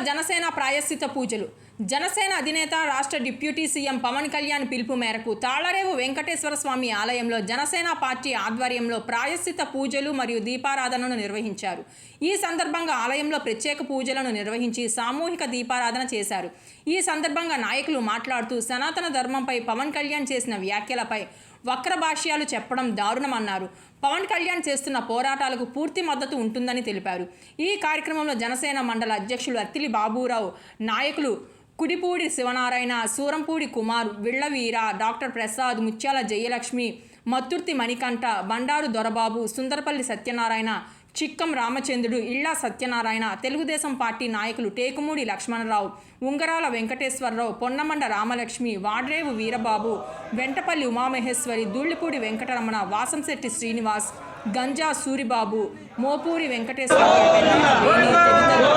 జనసేన ప్రాయశ్చిత పూజలు. జనసేన అధినేత రాష్ట్ర డిప్యూటీ సీఎం పవన్ కళ్యాణ్ పిలుపు మేరకు తాళ్లరేవు వెంకటేశ్వర స్వామి ఆలయంలో జనసేన పార్టీ ఆధ్వర్యంలో ప్రాయశ్చిత పూజలు మరియు దీపారాధనను నిర్వహించారు. ఈ సందర్భంగా ఆలయంలో ప్రత్యేక పూజలను నిర్వహించి సామూహిక దీపారాధన చేశారు. ఈ సందర్భంగా నాయకులు మాట్లాడుతూ సనాతన ధర్మంపై పవన్ కళ్యాణ్ చేసిన వ్యాఖ్యలపై వక్ర భాష్యాలు చెప్పడం దారుణమన్నారు. పవన్ కళ్యాణ్ చేస్తున్న పోరాటాలకు పూర్తి మద్దతు ఉంటుందని తెలిపారు. ఈ కార్యక్రమంలో జనసేన మండల అధ్యక్షులు అత్తిలి బాబురావు, నాయకులు కుడిపూడి శివనారాయణ, సూరంపూడి కుమార్, విళ్లవీర, డాక్టర్ ప్రసాద్, ముత్యాల జయలక్ష్మి, మత్తుర్తి మణికంఠ, బండారు దొరబాబు, సుందరపల్లి సత్యనారాయణ, చిక్కం రామచంద్రుడు, ఇళ్ల సత్యనారాయణ, తెలుగుదేశం పార్టీ నాయకులు టేకుమూడి లక్ష్మణరావు, ఉంగరాల వెంకటేశ్వరరావు, పొన్నమండ రామలక్ష్మి, వాడ్రేవు వీరబాబు, వెంటపల్లి ఉమామహేశ్వరి, దూళ్లిపూడి వెంకటరమణ, వాసంశెట్టి శ్రీనివాస్, గంజా సూరిబాబు, మోపూరి వెంకటేశ్వరరావు తదితరులు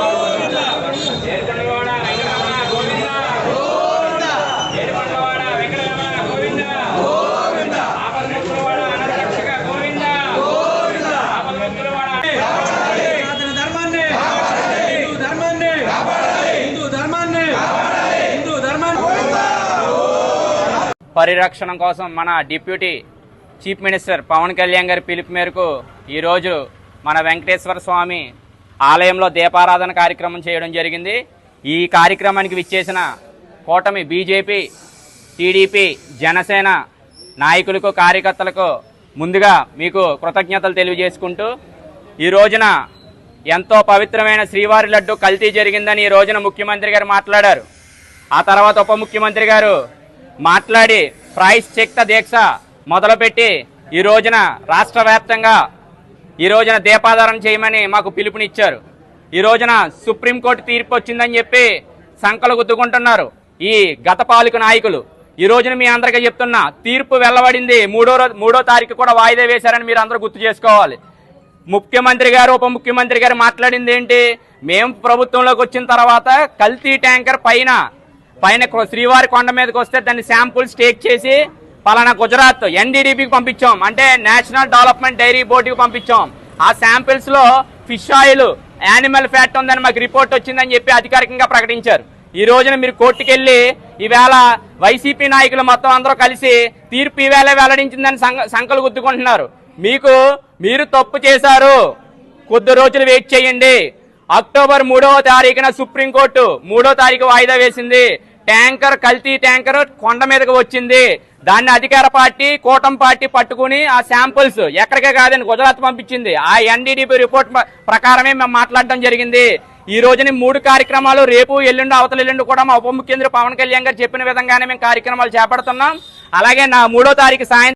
పరిరక్షణ కోసం మన deputy chief minister Pawan Kalyan గారి పిలుపు మేరకు ఈరోజు మన వెంకటేశ్వర స్వామి ఆలయంలో దీపారాధన కార్యక్రమం చేయడం జరిగింది. ఈ కార్యక్రమానికి విచ్చేసిన కూటమి బీజేపీ, టీడీపీ, జనసేన నాయకులకు, కార్యకర్తలకు ముందుగా మీకు కృతజ్ఞతలు తెలియజేసుకుంటూ, ఈ రోజున ఎంతో పవిత్రమైన శ్రీవారి లడ్డు కల్తీ జరిగిందని ఈ రోజున ముఖ్యమంత్రి గారు మాట్లాడారు. ఆ తర్వాత ఉప ముఖ్యమంత్రి గారు మాట్లాడి ప్రాయశ్చిత్త దీక్ష మొదలుపెట్టి ఈ రోజున రాష్ట్ర వ్యాప్తంగా ఈ రోజున దీపాధారణ చేయమని మాకు పిలుపునిచ్చారు. ఈ రోజున సుప్రీంకోర్టు తీర్పు వచ్చిందని చెప్పి సంకలు గుద్దుకుంటున్నారు ఈ గత పాలక నాయకులు. ఈ రోజున మీ అందరికీ చెప్తున్నా, తీర్పు వెల్లబడింది. మూడో తారీఖు కూడా వాయిదా వేశారని మీరు అందరూ గుర్తు చేసుకోవాలి. ముఖ్యమంత్రి గారు, ఉప ముఖ్యమంత్రి గారు మాట్లాడింది ఏంటి? మేము ప్రభుత్వంలోకి వచ్చిన తర్వాత కల్తీ ట్యాంకర్ పైన శ్రీవారి కొండ మీదకి వస్తే దాన్ని శాంపుల్స్ టేక్ చేసి పలానా గుజరాత్ ఎన్డీడీపీకి పంపించాం, అంటే నేషనల్ డెవలప్మెంట్ డైరీ బోర్డుకి పంపించాం. ఆ శాంపిల్స్ లో ఫిష్ ఆయిల్, యానిమల్ ఫ్యాట్ ఉందని మాకు రిపోర్ట్ వచ్చిందని చెప్పి అధికారికంగా ప్రకటించారు. ఈ రోజున మీరు కోర్టుకెళ్లి ఈవేళ వైసీపీ నాయకులు మొత్తం అందరూ కలిసి తీర్పు ఈవేళ వెల్లడించిందని సంకలు గుద్దుకుంటున్నారు. మీరు తప్పు చేశారు. కొద్ది రోజులు వెయిట్ చేయండి. అక్టోబర్ 3వ తారీఖున సుప్రీంకోర్టు 3వ తారీఖు వాయిదా వేసింది. ట్యాంకర్, కల్తీ ట్యాంకర్ కొండ మీదకి వచ్చింది. దాన్ని అధికార పార్టీ, కూటమి పార్టీ పట్టుకుని ఆ శాంపుల్స్ ఎక్కడికే కాదని గుజరాత్ పంపించింది. ఆ ఎన్డీడీపీ రిపోర్ట్ ప్రకారమే మేము మాట్లాడడం జరిగింది. ఈ రోజుని 3 కార్యక్రమాలు, రేపు ఎల్లుండి అవతల ఎల్లుండి కూడా మా ఉప ముఖ్యమంత్రి పవన్ కళ్యాణ్ గారు చెప్పిన విధంగానే మేము కార్యక్రమాలు చేపడుతున్నాం. అలాగే 3వ తారీఖు సాయంత్రం